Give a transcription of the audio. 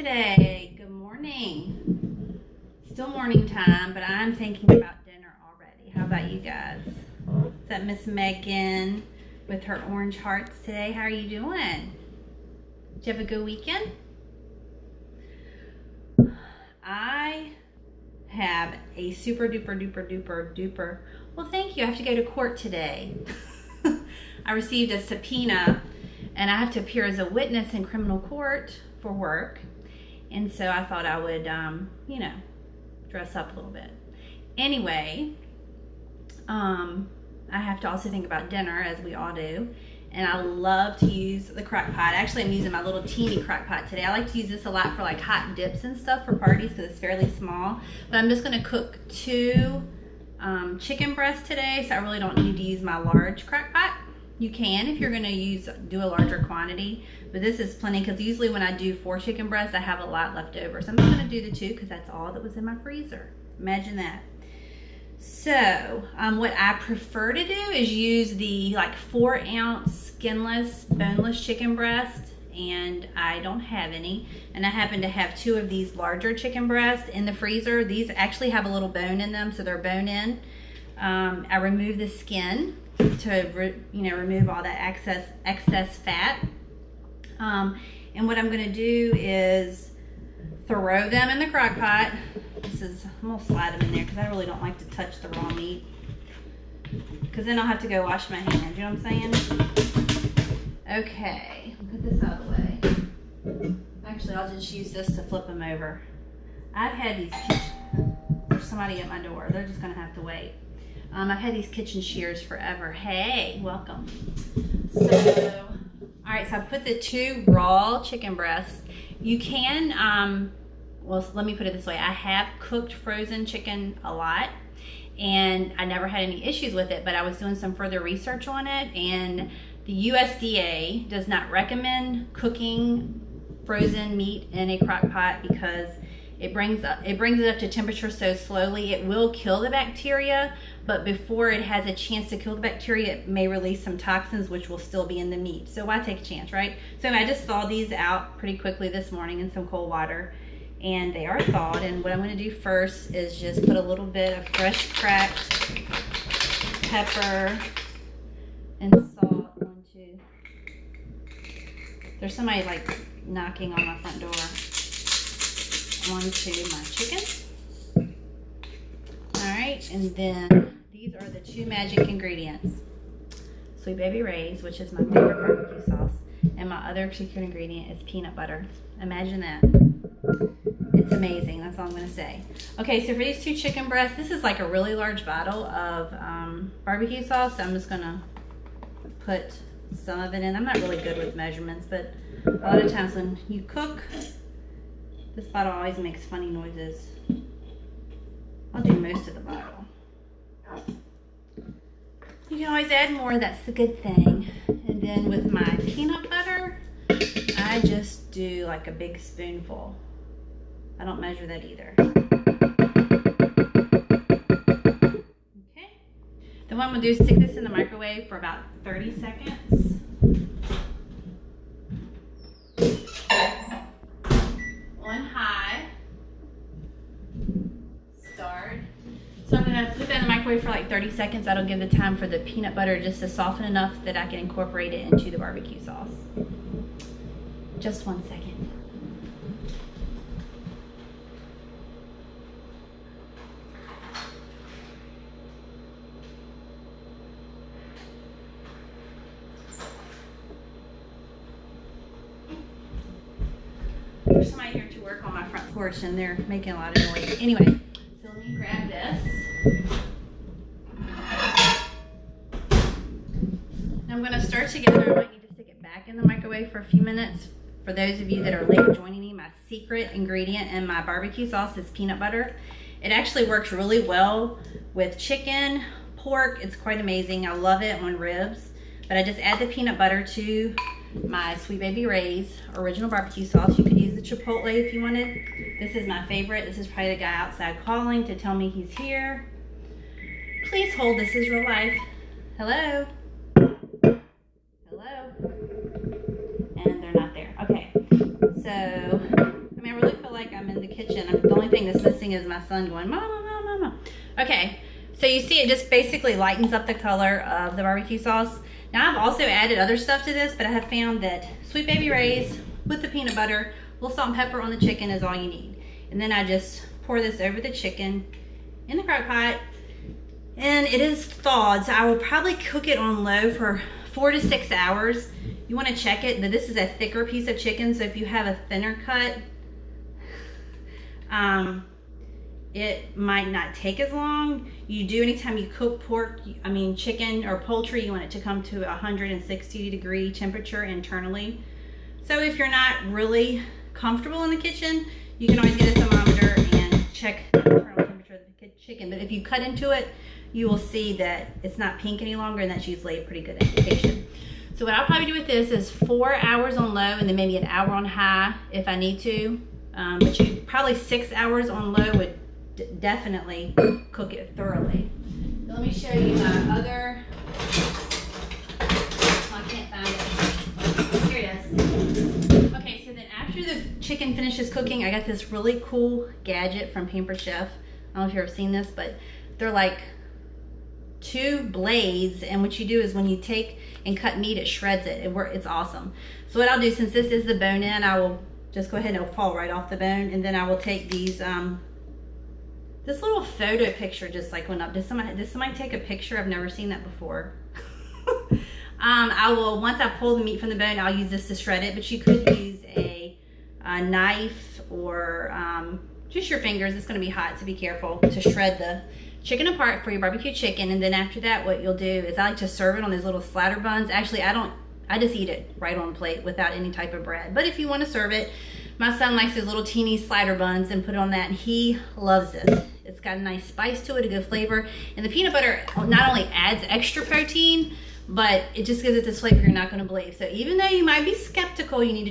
today. Good morning. Still morning time, but I'm thinking about dinner already. How about you guys? Is that Miss Megan with her orange hearts today? How are you doing? Did you have a good weekend? I have a super duper. Well, thank you. I have to go to court today. I received a subpoena and I have to appear as a witness in criminal court for work. And so I thought I would, dress up a little bit. Anyway, I have to also think about dinner, as we all do. And I love to use the crock pot. Actually, I'm using my little teeny crock pot today. I like to use this a lot for like hot dips and stuff for parties because it's fairly small. But I'm just gonna cook 2 chicken breasts today, so I really don't need to use my large crock pot. You can if you're gonna do a larger quantity, but this is plenty because usually when I do 4 chicken breasts, I have a lot left over. So I'm just gonna do the 2 because that's all that was in my freezer. Imagine that. So what I prefer to do is use the 4-ounce skinless, boneless chicken breast, and I don't have any. And I happen to have 2 of these larger chicken breasts in the freezer. These actually have a little bone in them, so they're bone in. I remove the skin to remove all that excess fat. And what I'm going to do is throw them in the crock pot. I'm gonna slide them in there because I really don't like to touch the raw meat, because then I'll have to go wash my hands. You know what I'm saying? Okay, I'll put this out of the way. Actually, I'll just use this to flip them over. I've had these. There's somebody at my door. They're just gonna have to wait. I've had these kitchen shears forever. Hey, welcome. So, all right. So I put the 2 raw chicken breasts. You can. Well, let me put it this way. I have cooked frozen chicken a lot, and I never had any issues with it, but I was doing some further research on it, and the USDA does not recommend cooking frozen meat in a crock pot because it brings it up to temperature so slowly it will kill the bacteria, but before it has a chance to kill the bacteria, it may release some toxins which will still be in the meat. So why take a chance, right? So I just thawed these out pretty quickly this morning in some cold water, and they are thawed. And what I'm going to do first is just put a little bit of fresh cracked pepper and salt onto. There's somebody knocking on my front door. Onto my chicken. All right, and then these are the 2 magic ingredients: Sweet Baby Ray's, which is my favorite barbecue sauce, and my other secret ingredient is peanut butter. Imagine that. It's amazing. That's all I'm going to say. Okay, so for these 2 chicken breasts, this is like a really large bottle of barbecue sauce. So I'm just going to put some of it in. I'm not really good with measurements, but a lot of times when you cook, this bottle always makes funny noises. I'll do most of the bottle. You can always add more, that's the good thing. And then with my peanut butter, I just do like a big spoonful. I don't measure that either. Okay. Then what I'm gonna do is stick this in the microwave for about 30 seconds. On high. Start. So I'm gonna put that in the microwave for like 30 seconds. That'll give the time for the peanut butter just to soften enough that I can incorporate it into the barbecue sauce. Just 1 second. There's somebody here to work on my front porch and they're making a lot of noise. Anyway, so let me grab this. Now I'm going to stir together. I might need to stick it back in the microwave for a few minutes. For those of you that are late joining me, my secret ingredient in my barbecue sauce is peanut butter. It actually works really well with chicken, pork. It's quite amazing. I love it on ribs. But I just add the peanut butter to my Sweet Baby Ray's original barbecue sauce. You could use the chipotle if you wanted. This is my favorite. This is probably the guy outside calling to tell me he's here. Please hold, this is real life. Hello? Hello? And they're not there. Okay. So, I mean, I like I'm in the kitchen. The only thing that's missing is my son going, Mama, Mama, Mama. Okay, so you see it just basically lightens up the color of the barbecue sauce. Now I've also added other stuff to this, but I have found that Sweet Baby Ray's with the peanut butter, a little salt and pepper on the chicken is all you need. And then I just pour this over the chicken in the crock pot. And it is thawed, so I will probably cook it on low for 4 to 6 hours. You want to check it, but this is a thicker piece of chicken, so if you have a thinner cut, it might not take as long. You do, anytime you cook chicken or poultry, you want it to come to 160-degree temperature internally. So if you're not really comfortable in the kitchen, you can always get a thermometer and check the internal temperature of the chicken. But if you cut into it, you will see that it's not pink any longer, and that's usually a pretty good indication. So what I'll probably do with this is 4 hours on low and then maybe an hour on high if I need to. But probably 6 hours on low would definitely cook it thoroughly. So let me show you my other, I can't find it. Here it is. Okay, so then after the chicken finishes cooking, I got this really cool gadget from Pampered Chef. I don't know if you've ever seen this, but they're like 2 blades, and what you do is when you take and cut meat, it shreds it. It's awesome. So what I'll do, since this is the bone in, I will just go ahead and it'll fall right off the bone, and then I will take these this little photo picture just like went up. Did somebody take a picture? I've never seen that before. I will, once I pull the meat from the bone, I'll use this to shred it, but you could use a knife or just your fingers. It's going to be hot, so be careful, to shred the chicken apart for your barbecue chicken. And then after that, what you'll do is I like to serve it on these little slider buns. Actually, I just eat it right on the plate without any type of bread. But if you want to serve it, my son likes those little teeny slider buns and put it on that, and he loves this. It's got a nice spice to it, a good flavor. And the peanut butter not only adds extra protein, but it just gives it this flavor you're not going to believe. So even though you might be skeptical, you need to try